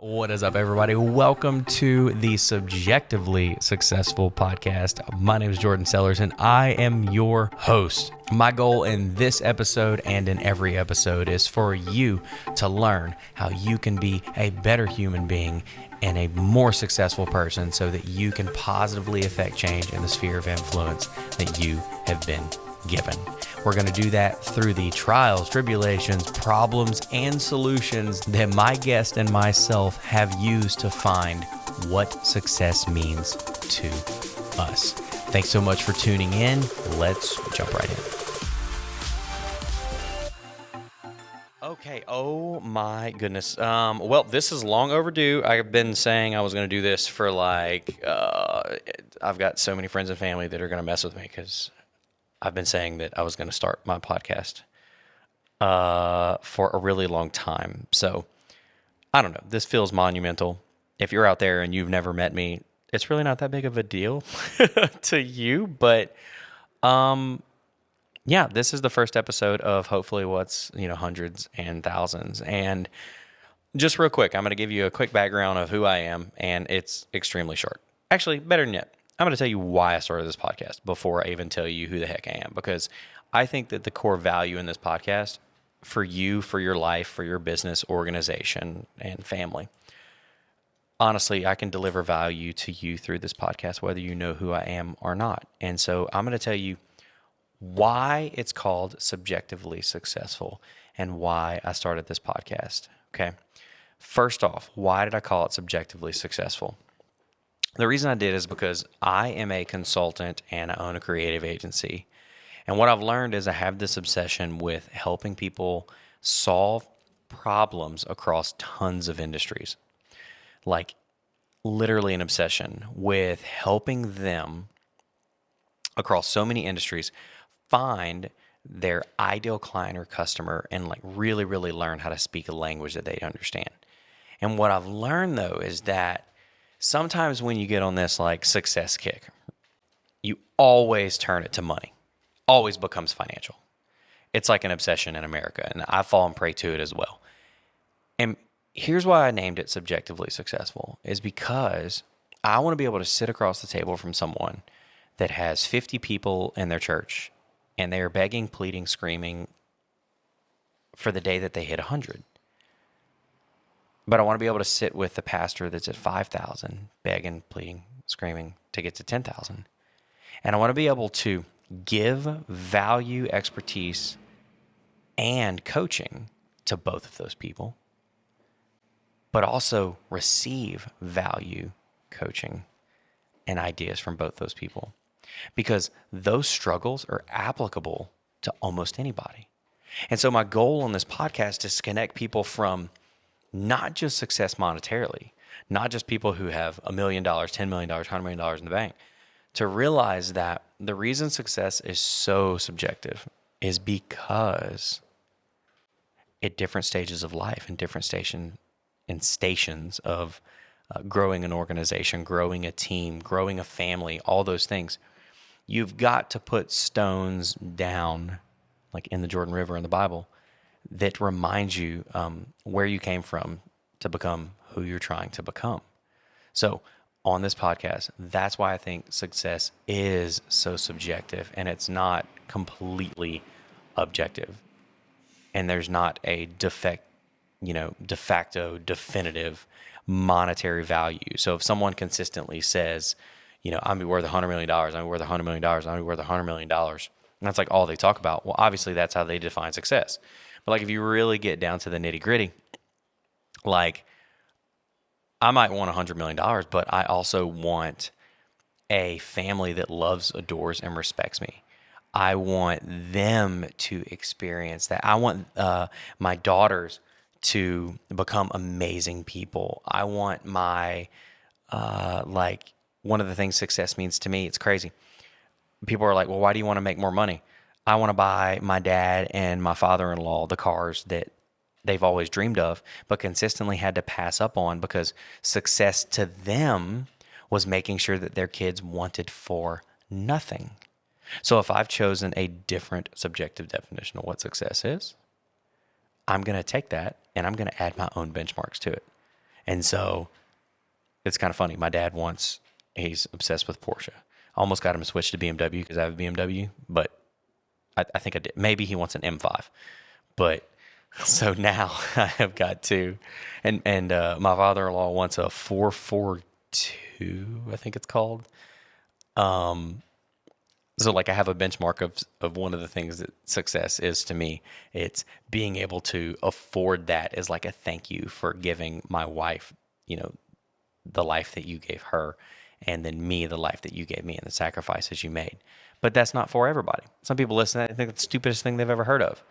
What is up, everybody? Welcome to the Subjectively Successful podcast. My name is Jordan Sellers, and I am your host. My goal in this episode and in every episode is for you to learn how you can be a better human being and a more successful person so that you can positively affect change in the sphere of influence that you have been given. We're going to do that through the trials, tribulations, problems, and solutions that my guest and myself have used to find what success means to us. Thanks so much for tuning in. Let's jump right in. Okay. Oh my goodness. Well, this is long overdue. I've been saying I was going to do this for I've got so many friends and family that are going to mess with me because I've been saying that I was going to start my podcast for a really long time. So I don't know. This feels monumental. If you're out there and you've never met me, it's really not that big of a deal to you. But yeah, this is the first episode of hopefully what's, hundreds and thousands. And just real quick, I'm going to give you a quick background of who I am, and it's extremely short. Actually, better than yet, I'm going to tell you why I started this podcast before I even tell you who the heck I am, because I think that the core value in this podcast for you, for your life, for your business, organization, and family, honestly, I can deliver value to you through this podcast, whether you know who I am or not. And so I'm going to tell you why it's called Subjectively Successful and why I started this podcast. Okay. First off, why did I call it Subjectively Successful? The reason I did is because I am a consultant and I own a creative agency. And what I've learned is I have this obsession with helping people solve problems across tons of industries. Like literally an obsession with helping them across so many industries find their ideal client or customer and really, really learn how to speak a language that they understand. And what I've learned though is that sometimes when you get on this success kick, you always turn it to money. Always becomes financial. It's like an obsession in America, and I've fallen prey to it as well. And here's why I named it Subjectively Successful, is because I want to be able to sit across the table from someone that has 50 people in their church, and they are begging, pleading, screaming for the day that they hit 100. But I want to be able to sit with the pastor that's at 5,000, begging, pleading, screaming to get to 10,000. And I want to be able to give value, expertise, and coaching to both of those people, but also receive value, coaching, and ideas from both those people. Because those struggles are applicable to almost anybody. And so my goal on this podcast is to connect people from not just success monetarily, not just people who have $1 million, $10 million, $100 million in the bank, to realize that the reason success is so subjective is because at different stages of life and different stations of growing an organization, growing a team, growing a family, all those things, you've got to put stones down, like in the Jordan River in the Bible, that reminds you where you came from to become who you're trying to become. So on this podcast, that's why I think success is so subjective and it's not completely objective. And there's not a de facto definitive monetary value. So if someone consistently says, I'm gonna be worth $100 million, I'm gonna be worth $100 million, I'm gonna be worth $100 million, and that's all they talk about. Well, obviously that's how they define success. But if you really get down to the nitty gritty, I might want $100 million, but I also want a family that loves, adores, and respects me. I want them to experience that. I want my daughters to become amazing people. I want my, one of the things success means to me, it's crazy. People are like, well, why do you want to make more money? I want to buy my dad and my father-in-law the cars that they've always dreamed of, but consistently had to pass up on because success to them was making sure that their kids wanted for nothing. So if I've chosen a different subjective definition of what success is, I'm going to take that and I'm going to add my own benchmarks to it. And so it's kind of funny. My dad he's obsessed with Porsche. I almost got him to switch to BMW because I have a BMW, but I think I did. Maybe he wants an M5. But so now I have got two. And my father-in-law wants a 442, I think it's called. So like I have a benchmark of one of the things that success is to me. It's being able to afford that as like a thank you for giving my wife, the life that you gave her, and then me, the life that you gave me and the sacrifices you made. But that's not for everybody. Some people listen to that and think it's the stupidest thing they've ever heard of.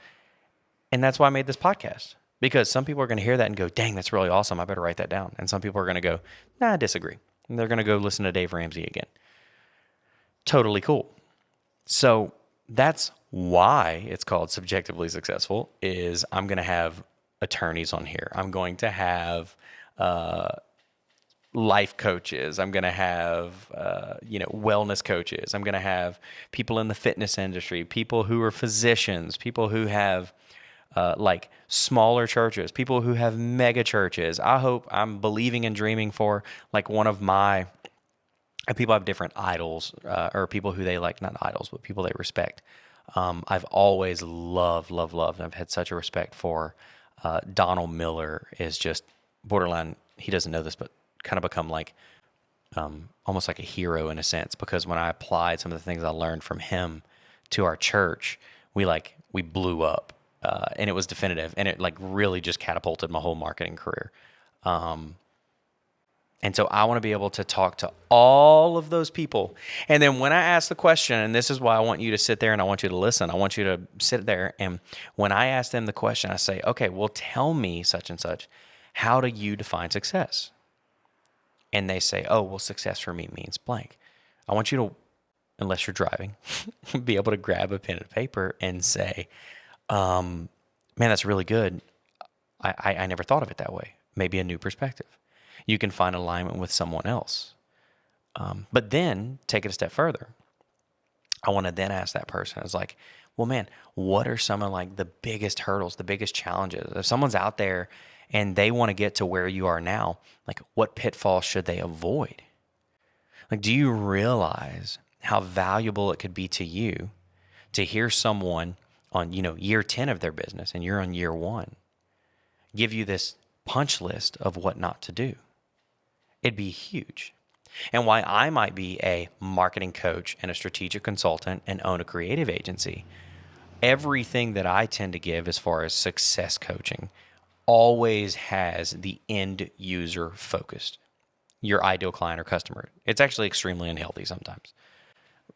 And that's why I made this podcast, because some people are going to hear that and go, dang, that's really awesome. I better write that down. And some people are going to go, nah, I disagree. And they're going to go listen to Dave Ramsey again. Totally cool. So that's why it's called Subjectively Successful, is I'm going to have attorneys on here. I'm going to have life coaches. I'm going to have, wellness coaches. I'm going to have people in the fitness industry, people who are physicians, people who have like smaller churches, people who have mega churches. I'm believing and dreaming for like one of my people have different idols, or people who they like, not idols, but people they respect. I've always loved, I've had such a respect for Donald Miller. Is just borderline, he doesn't know this, but kind of become like almost like a hero in a sense, because when I applied some of the things I learned from him to our church, we blew up, and it was definitive, and it like really just catapulted my whole marketing career. And so I want to be able to talk to all of those people. And then when I ask the question, and this is why I want you to sit there and I want you to listen, I want you to sit there. And when I ask them the question, I say, okay, well, tell me such and such. How do you define success? And they say, oh, well, success for me means blank. I want you to, unless you're driving, be able to grab a pen and paper and say, man, that's really good. I never thought of it that way. Maybe a new perspective. You can find alignment with someone else. But then take it a step further. I want to then ask that person, it's like, well, man, what are some of like the biggest hurdles, the biggest challenges? If someone's out there and they want to get to where you are now, like what pitfalls should they avoid? Like, do you realize how valuable it could be to you to hear someone on, year 10 of their business and you're on year 1, give you this punch list of what not to do? It'd be huge. And why I might be a marketing coach and a strategic consultant and own a creative agency, everything that I tend to give as far as success coaching always has the end user focused, your ideal client or customer. It's actually extremely unhealthy sometimes.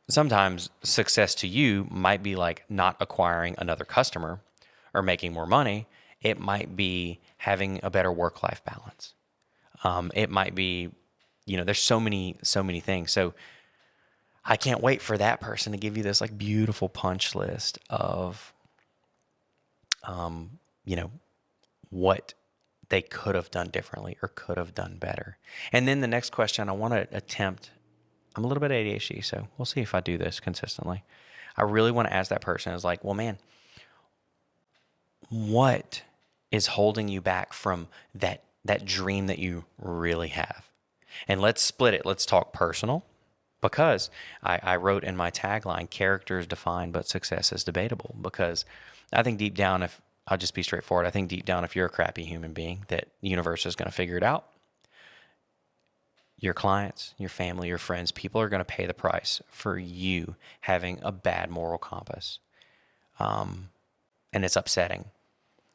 Sometimes success to you might be like not acquiring another customer or making more money. It might be having a better work-life balance. It might be, there's so many things. So I can't wait for that person to give you this like beautiful punch list of, what they could have done differently or could have done better. And then the next question I want to attempt, I'm a little bit ADHD, so we'll see if I do this consistently. I really want to ask that person is like, well, man, what is holding you back from that dream that you really have? And let's split it. Let's talk personal, because I wrote in my tagline, character is defined, but success is debatable. Because I think deep down, I'll just be straightforward, I think deep down, if you're a crappy human being, that the universe is going to figure it out. Your clients, your family, your friends, people are going to pay the price for you having a bad moral compass. And it's upsetting.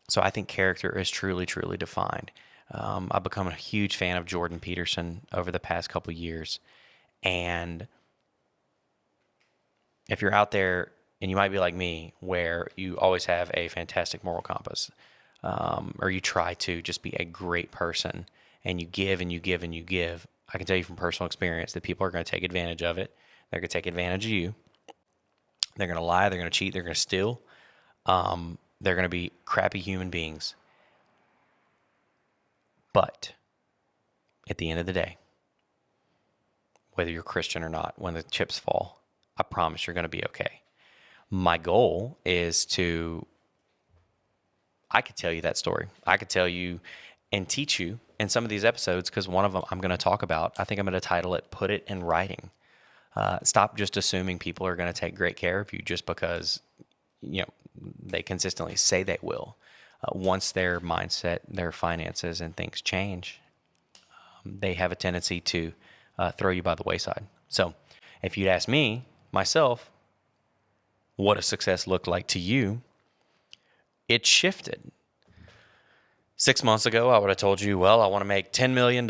So I think character is truly, truly defined. I've become a huge fan of Jordan Peterson over the past couple of years. And if you're out there and you might be like me, where you always have a fantastic moral compass, or you try to just be a great person and you give and you give and you give, I can tell you from personal experience that people are going to take advantage of it. They're going to take advantage of you. They're going to lie. They're going to cheat. They're going to steal. They're going to be crappy human beings. But at the end of the day, whether you're Christian or not, when the chips fall, I promise you're going to be okay. My goal is I could tell you that story. I could tell you and teach you in some of these episodes, because one of them I'm going to talk about, I think I'm going to title it, Put It in Writing. Stop just assuming people are going to take great care of you just because, they consistently say they will. Once their mindset, their finances, and things change, they have a tendency to throw you by the wayside. So if you'd ask me, myself, what does success look like to you? It shifted. 6 months ago, I would have told you, well, I want to make $10 million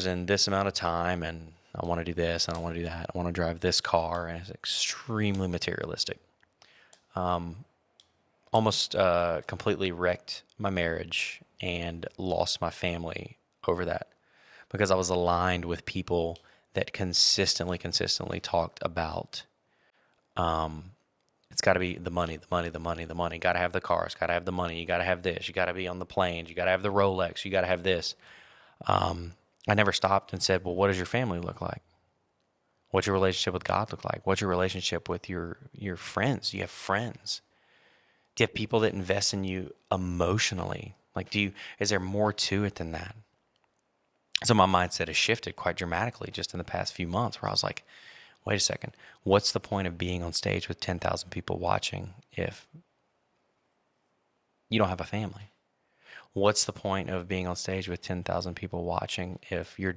in this amount of time, and I want to do this, and I want to do that. I want to drive this car, and it's extremely materialistic. Almost completely wrecked my marriage and lost my family over that because I was aligned with people that consistently talked about it's got to be the money. Got to have the cars, got to have the money. You got to have this. You got to be on the planes. You got to have the Rolex. You got to have this. I never stopped and said, well, what does your family look like? What's your relationship with God look like? What's your relationship with your friends? Do you have friends? Do you have people that invest in you emotionally? Is there more to it than that? So my mindset has shifted quite dramatically just in the past few months where I was like, wait a second, what's the point of being on stage with 10,000 people watching if you don't have a family? What's the point of being on stage with 10,000 people watching if you're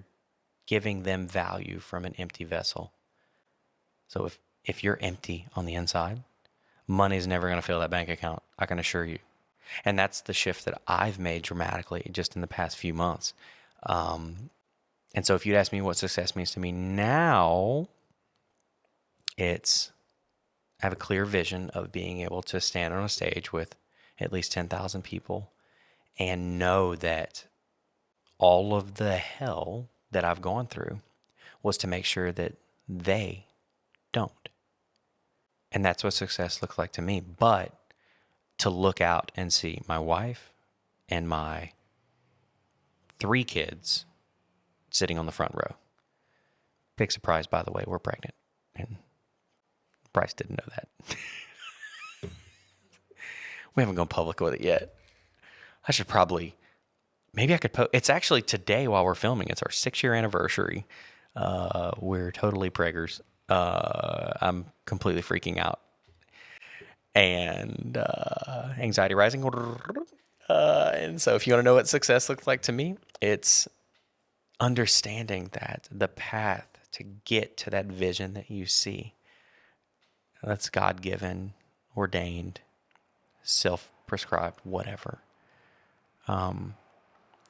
giving them value from an empty vessel? So if you're empty on the inside, money's never going to fill that bank account, I can assure you. And that's the shift that I've made dramatically just in the past few months. And so if you'd ask me what success means to me now, I have a clear vision of being able to stand on a stage with at least 10,000 people and know that all of the hell that I've gone through was to make sure that they don't. And that's what success looks like to me. But to look out and see my wife and my 3 kids sitting on the front row. Big surprise, by the way, we're pregnant. And Bryce didn't know that. We haven't gone public with it yet. I should probably, maybe I could post. It's actually today while we're filming. It's our 6-year anniversary. We're totally preggers. I'm completely freaking out. And anxiety rising. And so if you want to know what success looks like to me, it's understanding that the path to get to that vision that you see, that's God-given, ordained, self-prescribed, whatever.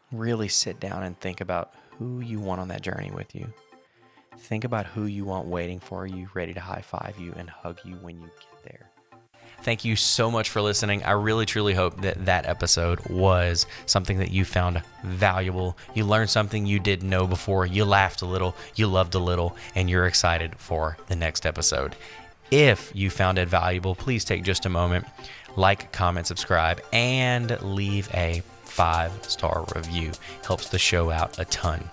Really sit down and think about who you want on that journey with you. Think about who you want waiting for you, ready to high-five you and hug you when you get there. Thank you so much for listening. I really, truly hope that episode was something that you found valuable. You learned something you didn't know before. You laughed a little, you loved a little, and you're excited for the next episode. If you found it valuable, please take just a moment, like, comment, subscribe, and leave a 5-star review. Helps the show out a ton.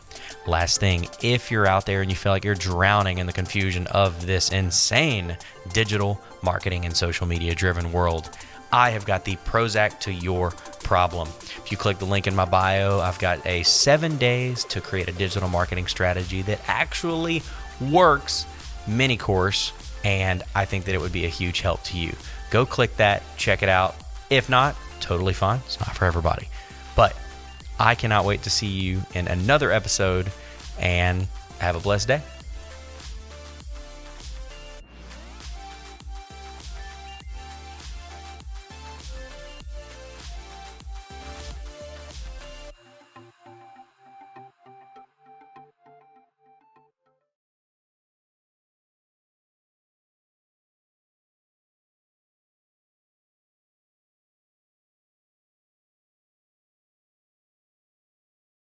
Last thing, if you're out there and you feel like you're drowning in the confusion of this insane digital marketing and social media driven world, I have got the Prozac to your problem. If you click the link in my bio, I've got a 7 days to create a digital marketing strategy that actually works mini course, and I think that it would be a huge help to you. Go click that, check it out. If not, totally fine. It's not for everybody. But I cannot wait to see you in another episode, and have a blessed day.